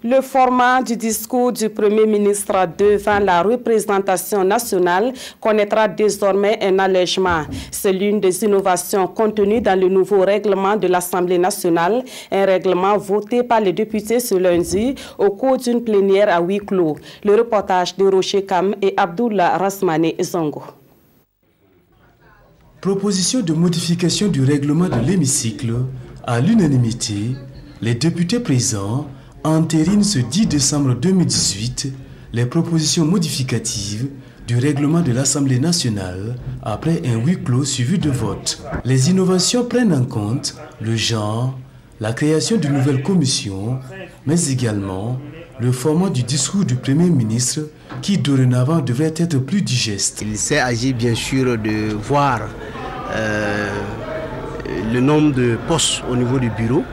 Le format du discours du Premier ministre devant la représentation nationale connaîtra désormais un allègement. C'est l'une des innovations contenues dans le nouveau règlement de l'Assemblée nationale, un règlement voté par les députés ce lundi au cours d'une plénière à huis clos. Le reportage de Rocher Kam et Abdullah Rasmane Zongo. Proposition de modification du règlement de l'hémicycle. À l'unanimité, les députés présents entérinent ce 10 décembre 2018 les propositions modificatives du règlement de l'Assemblée nationale après un huis clos suivi de vote. Les innovations prennent en compte le genre, la création de nouvelles commissions, mais également le format du discours du Premier ministre qui dorénavant devrait être plus digeste. Il s'agit bien sûr de voir le nombre de postes au niveau du bureau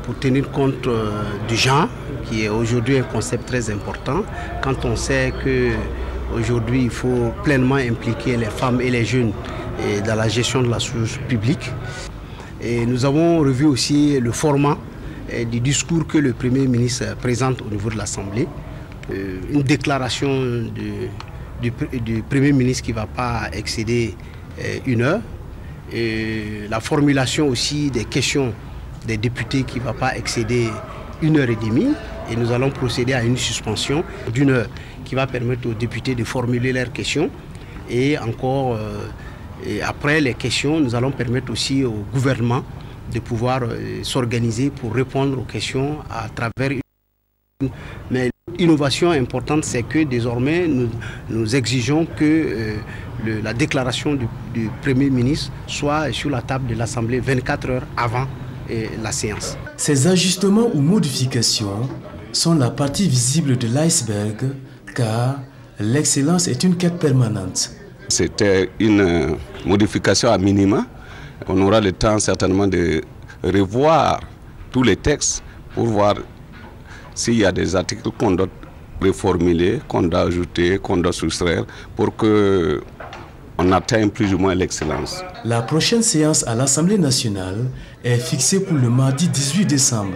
pour tenir compte du genre, qui est aujourd'hui un concept très important, quand on sait qu'aujourd'hui il faut pleinement impliquer les femmes et les jeunes dans la gestion de la chose publique. Et nous avons revu aussi le format du discours que le Premier ministre présente au niveau de l'Assemblée. Une déclaration du Premier ministre qui ne va pas excéder 1 heure. Et la formulation aussi des questions des députés qui ne va pas excéder 1h30. Et nous allons procéder à une suspension d'1 heure qui va permettre aux députés de formuler leurs questions. Et encore, après les questions, nous allons permettre aussi au gouvernement de pouvoir s'organiser pour répondre aux questions à travers une... Mais l'innovation importante, c'est que désormais, nous exigeons que la déclaration du Premier ministre soit sur la table de l'Assemblée 24 heures avant la séance. Ces ajustements ou modifications sont la partie visible de l'iceberg, car l'excellence est une quête permanente. C'était une modification à minima. On aura le temps certainement de revoir tous les textes pour voir s'il y a des articles qu'on doit reformuler, qu'on doit ajouter, qu'on doit soustraire pour qu'on atteigne plus ou moins l'excellence. La prochaine séance à l'Assemblée nationale est fixée pour le mardi 18 décembre.